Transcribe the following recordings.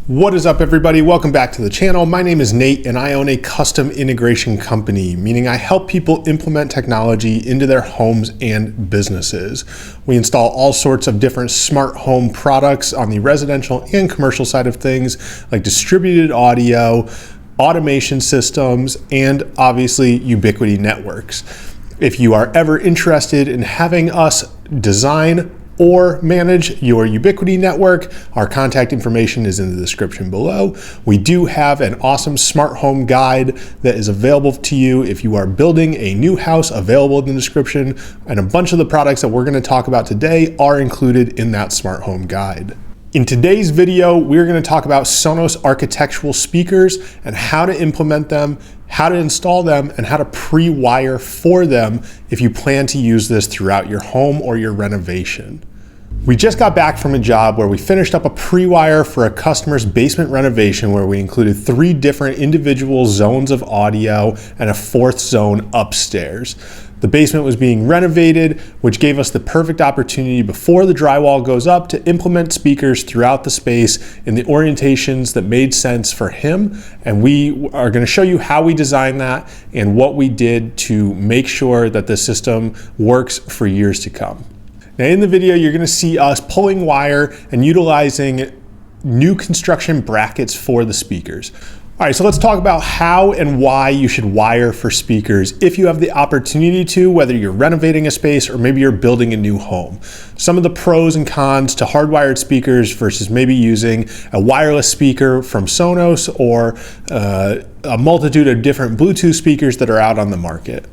What is up, everybody? Welcome back to the channel. My name is Nate and I own a custom integration company, meaning I help people implement technology into their homes and businesses. We install all sorts of different smart home products on the residential and commercial side of things, like distributed audio, automation systems, and obviously Ubiquity networks. If you are ever interested in having us design or manage your Ubiquity network, our contact information is in the description below. We do have an awesome smart home guide that is available to you if you are building a new house, available in the description, and a bunch of the products that we're going to talk about today are included in that smart home guide. In today's video, we're going to talk about Sonos architectural speakers and how to implement them, how to install them, and how to pre-wire for them if you plan to use this throughout your home or your renovation. We just got back from a job where we finished up a pre-wire for a customer's basement renovation where we included 3 different individual zones of audio and a 4th zone upstairs. The basement was being renovated, which gave us the perfect opportunity before the drywall goes up to implement speakers throughout the space in the orientations that made sense for him. And we are going to show you how we designed that and what we did to make sure that the system works for years to come. Now in the video, you're going to see us pulling wire and utilizing new construction brackets for the speakers. All right, so let's talk about how and why you should wire for speakers if you have the opportunity to, whether you're renovating a space or maybe you're building a new home. Some of the pros and cons to hardwired speakers versus maybe using a wireless speaker from Sonos or a multitude of different Bluetooth speakers that are out on the market.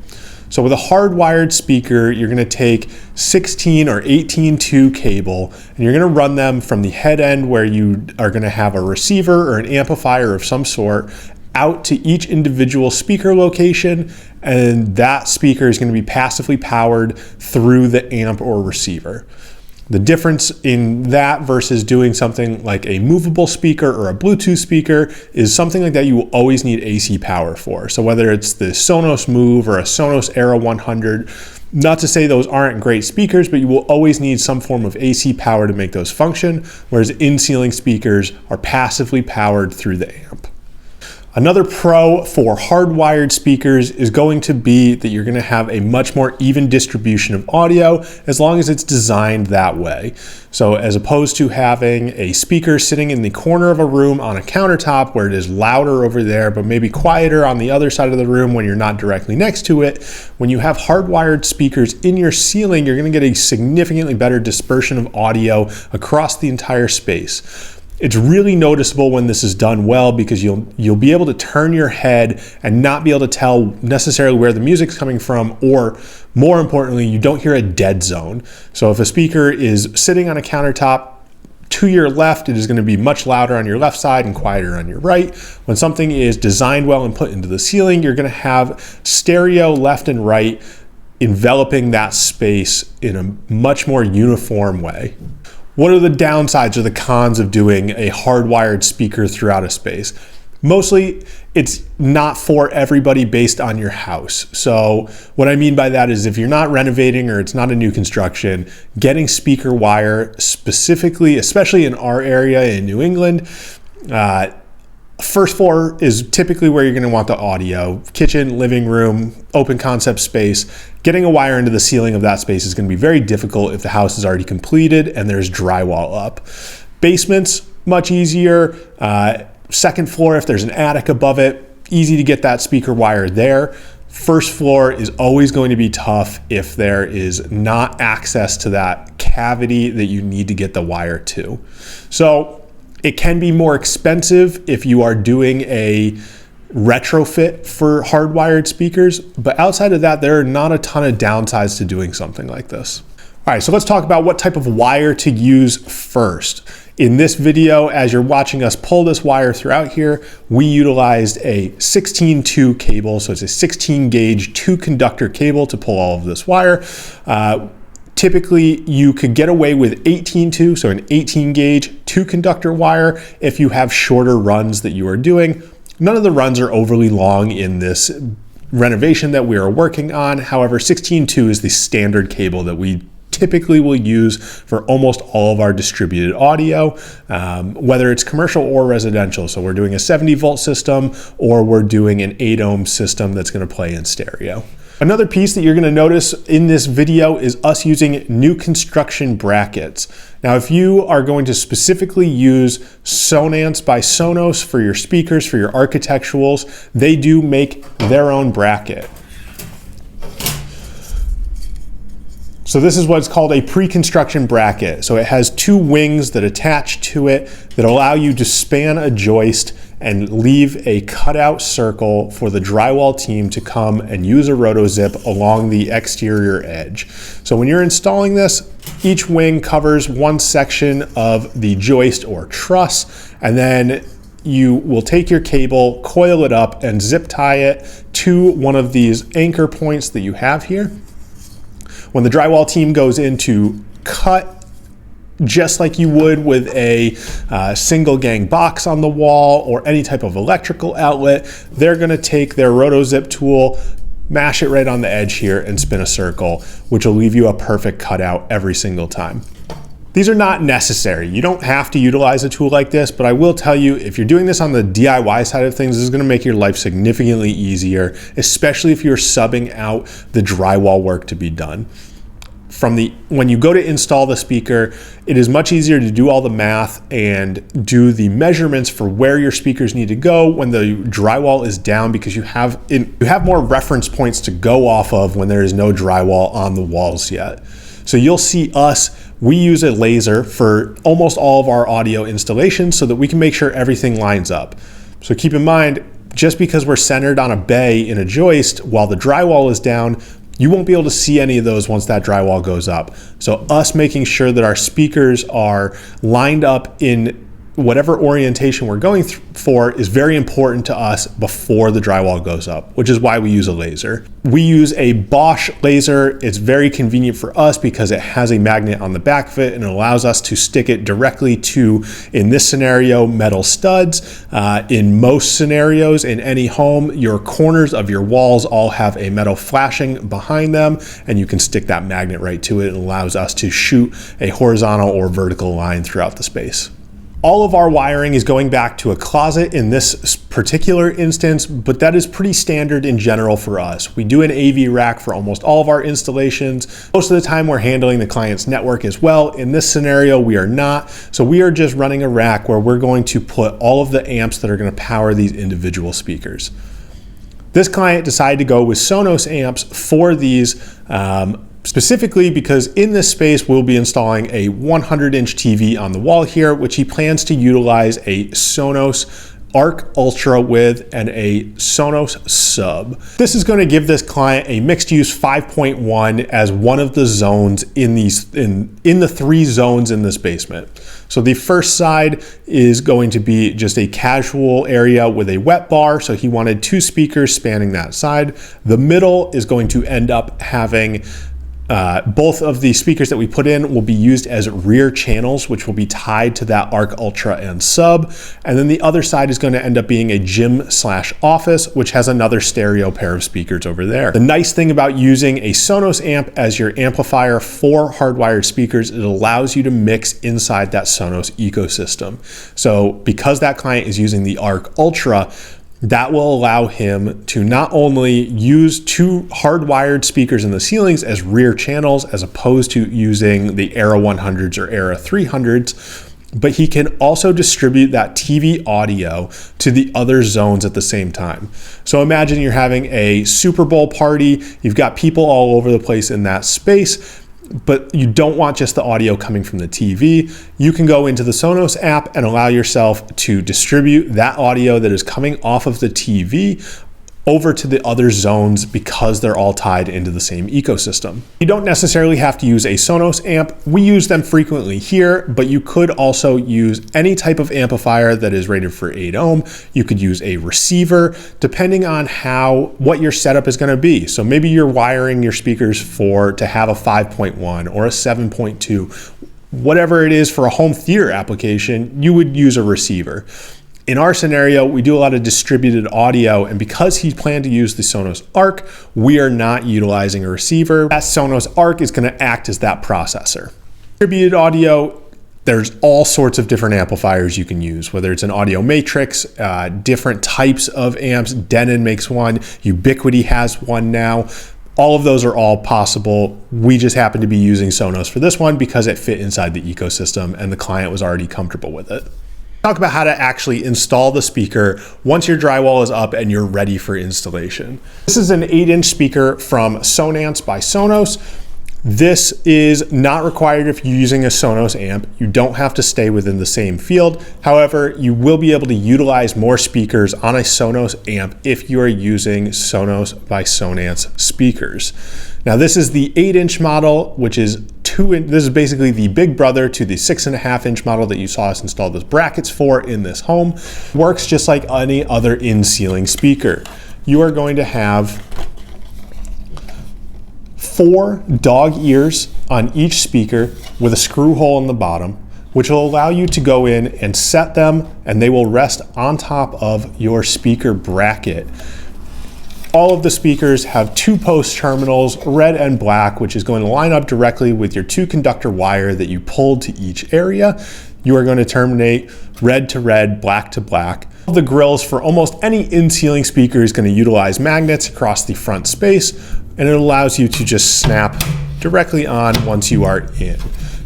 So with a hardwired speaker, you're going to take 16 or 18-2 cable, and you're going to run them from the head end where you are going to have a receiver or an amplifier of some sort out to each individual speaker location, and that speaker is going to be passively powered through the amp or receiver. The difference in that versus doing something like a movable speaker or a Bluetooth speaker is something like that you will always need AC power for. So whether it's the Sonos Move or a Sonos Era 100, not to say those aren't great speakers, but you will always need some form of AC power to make those function, whereas in-ceiling speakers are passively powered through the amp. Another pro for hardwired speakers is going to be that you're going to have a much more even distribution of audio as long as it's designed that way. So as opposed to having a speaker sitting in the corner of a room on a countertop where it is louder over there but maybe quieter on the other side of the room when you're not directly next to it, when you have hardwired speakers in your ceiling, you're going to get a significantly better dispersion of audio across the entire space. It's really noticeable when this is done well because you'll be able to turn your head and not be able to tell necessarily where the music's coming from, or more importantly, you don't hear a dead zone. So if a speaker is sitting on a countertop to your left, it is going to be much louder on your left side and quieter on your right. When something is designed well and put into the ceiling, you're going to have stereo left and right enveloping that space in a much more uniform way. What are the downsides or the cons of doing a hardwired speaker throughout a space? Mostly, it's not for everybody based on your house. So what I mean by that is if you're not renovating or it's not a new construction, getting speaker wire specifically, especially in our area in New England, first floor is typically where you're going to want the audio. Kitchen, living room, open concept space. Getting a wire into the ceiling of that space is going to be very difficult if the house is already completed and there's drywall up. Basements, much easier. Second floor, if there's an attic above it, easy to get that speaker wire there. First floor is always going to be tough if there is not access to that cavity that you need to get the wire to. So it can be more expensive if you are doing a retrofit for hardwired speakers, but outside of that, there are not a ton of downsides to doing something like this. All right, so let's talk about what type of wire to use first. In this video, as you're watching us pull this wire throughout here, we utilized a 16-2 cable, so it's a 16 gauge 2 conductor cable to pull all of this wire. Typically, you could get away with 18-2, so an 18 gauge 2 conductor wire if you have shorter runs that you are doing. None of the runs are overly long in this renovation that we are working on. However, 16-2 is the standard cable that we typically will use for almost all of our distributed audio, whether it's commercial or residential. So we're doing a 70 volt system or we're doing an 8 ohm system that's going to play in stereo. Another piece that you're going to notice in this video is us using new construction brackets. Now, if you are going to specifically use Sonos by Sonos for your speakers, for your architecturals, they do make their own bracket. So this is what's called a pre-construction bracket. So it has two wings that attach to it that allow you to span a joist and leave a cutout circle for the drywall team to come and use a rotozip along the exterior edge. So when you're installing this, each wing covers one section of the joist or truss, and then you will take your cable, coil it up, and zip tie it to one of these anchor points that you have here. When the drywall team goes in to cut, just like you would with a single gang box on the wall or any type of electrical outlet, they're gonna take their rotozip tool, mash it right on the edge here and spin a circle, which will leave you a perfect cutout every single time. These are not necessary. You don't have to utilize a tool like this, but I will tell you, if you're doing this on the DIY side of things, this is gonna make your life significantly easier, especially if you're subbing out the drywall work to be done. When you go to install the speaker, it is much easier to do all the math and do the measurements for where your speakers need to go when the drywall is down, because you have more reference points to go off of when there is no drywall on the walls yet. So you'll see we use a laser for almost all of our audio installations so that we can make sure everything lines up. So keep in mind, just because we're centered on a bay in a joist while the drywall is down, you won't be able to see any of those once that drywall goes up. So us making sure that our speakers are lined up in whatever orientation we're going for is very important to us before the drywall goes up, which is why we use a laser. We use a Bosch laser. It's very convenient for us because it has a magnet on the back of it and it allows us to stick it directly to, in this scenario, metal studs. In most scenarios in any home, your corners of your walls all have a metal flashing behind them, and you can stick that magnet right to it. It allows us to shoot a horizontal or vertical line throughout the space. All of our wiring is going back to a closet in this particular instance, but that is pretty standard in general for us. We do an AV rack for almost all of our installations. Most of the time we're handling the client's network as well. In this scenario, we are not. So we are just running a rack where we're going to put all of the amps that are going to power these individual speakers. This client decided to go with Sonos amps for these, specifically because in this space we'll be installing a 100-inch TV on the wall here, which he plans to utilize a Sonos Arc Ultra with and a Sonos sub. This is going to give this client a mixed use 5.1 as one of the zones in the 3 zones in this basement. So the first side is going to be just a casual area with a wet bar. So he wanted 2 speakers spanning that side. The middle is going to end up having both of the speakers that we put in will be used as rear channels, which will be tied to that Arc Ultra and sub. And then the other side is going to end up being a gym/office, which has another stereo pair of speakers over there. The nice thing about using a Sonos amp as your amplifier for hardwired speakers, it allows you to mix inside that Sonos ecosystem. So because that client is using the Arc Ultra, that will allow him to not only use 2 hardwired speakers in the ceilings as rear channels, as opposed to using the Era 100s or Era 300s, but he can also distribute that TV audio to the other zones at the same time. So imagine you're having a Super Bowl party, you've got people all over the place in that space, but you don't want just the audio coming from the TV. You can go into the Sonos app and allow yourself to distribute that audio that is coming off of the TV over to the other zones because they're all tied into the same ecosystem. You don't necessarily have to use a Sonos amp. We use them frequently here, but you could also use any type of amplifier that is rated for 8 ohm. You could use a receiver, depending on what your setup is going to be. So maybe you're wiring your speakers to have a 5.1 or a 7.2, whatever it is for a home theater application, you would use a receiver. In our scenario, we do a lot of distributed audio, and because he planned to use the Sonos Arc, we are not utilizing a receiver. That Sonos Arc is going to act as that processor. Distributed audio, there's all sorts of different amplifiers you can use, whether it's an audio matrix, different types of amps. Denon makes one, Ubiquiti has one now. All of those are all possible. We just happen to be using Sonos for this one because it fit inside the ecosystem and the client was already comfortable with it. Talk about how to actually install the speaker once your drywall is up and you're ready for installation. This is an 8-inch speaker from Sonos by Sonos. This is not required if you're using a Sonos amp. You don't have to stay within the same field. However, you will be able to utilize more speakers on a Sonos amp if you are using Sonos by Sonos speakers. Now, this is the 8-inch model, which is this is basically the big brother to the 6.5-inch model that you saw us install those brackets for in this home. Works just like any other in-ceiling speaker. You are going to have 4 dog ears on each speaker with a screw hole in the bottom, which will allow you to go in and set them, and they will rest on top of your speaker bracket. All of the speakers have 2 post terminals, red and black, which is going to line up directly with your 2 conductor wire that you pulled to each area. You are going to terminate red to red, black to black. The grills for almost any in-ceiling speaker is going to utilize magnets across the front space, and it allows you to just snap directly on once you are in.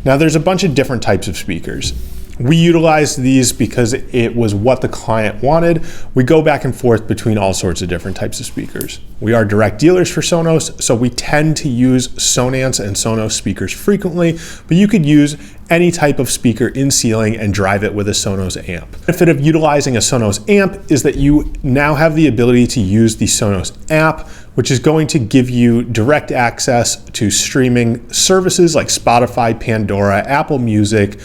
Now, there's a bunch of different types of speakers. We utilized these because it was what the client wanted. We go back and forth between all sorts of different types of speakers. We are direct dealers for Sonos, so we tend to use Sonance and Sonos speakers frequently, but you could use any type of speaker in ceiling and drive it with a Sonos amp. The benefit of utilizing a Sonos amp is that you now have the ability to use the Sonos app, which is going to give you direct access to streaming services like Spotify, Pandora, Apple Music,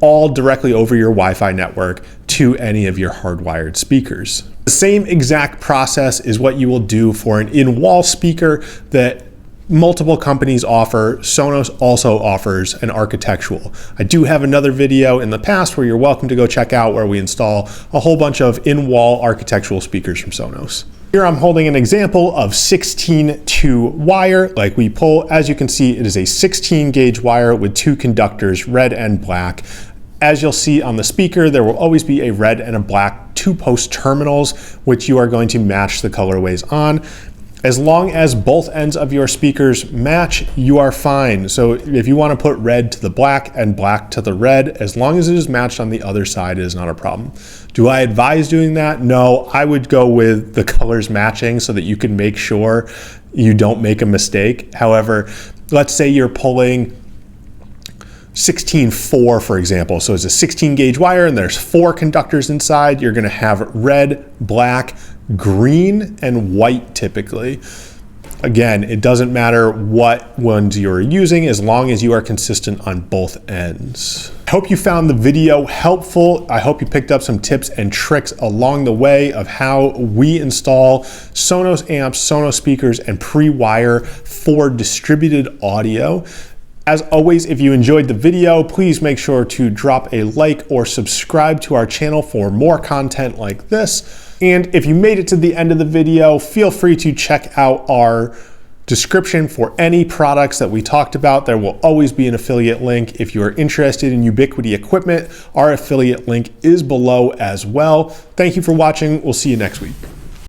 all directly over your Wi-Fi network to any of your hardwired speakers. The same exact process is what you will do for an in-wall speaker that multiple companies offer. Sonos also offers an architectural. I do have another video in the past where you're welcome to go check out, where we install a whole bunch of in-wall architectural speakers from Sonos. Here I'm holding an example of 16-2 wire like we pull. As you can see, it is a 16 gauge wire with 2 conductors, red and black. As you'll see on the speaker, there will always be a red and a black 2 post terminals, which you are going to match the colorways on. As long as both ends of your speakers match, you are fine. So if you want to put red to the black and black to the red, as long as it is matched on the other side, it is not a problem. Do I advise doing that? No, I would go with the colors matching so that you can make sure you don't make a mistake. However, let's say you're pulling 16-4, for example. So it's a 16 gauge wire and there's 4 conductors inside. You're going to have red, black, green, and white typically. Again, it doesn't matter what ones you're using as long as you are consistent on both ends. I hope you found the video helpful. I hope you picked up some tips and tricks along the way of how we install Sonos amps, Sonos speakers, and pre-wire for distributed audio. As always, if you enjoyed the video, please make sure to drop a like or subscribe to our channel for more content like this. And if you made it to the end of the video, feel free to check out our description for any products that we talked about. There will always be an affiliate link. If you are interested in Ubiquiti equipment, our affiliate link is below as well. Thank you for watching. We'll see you next week.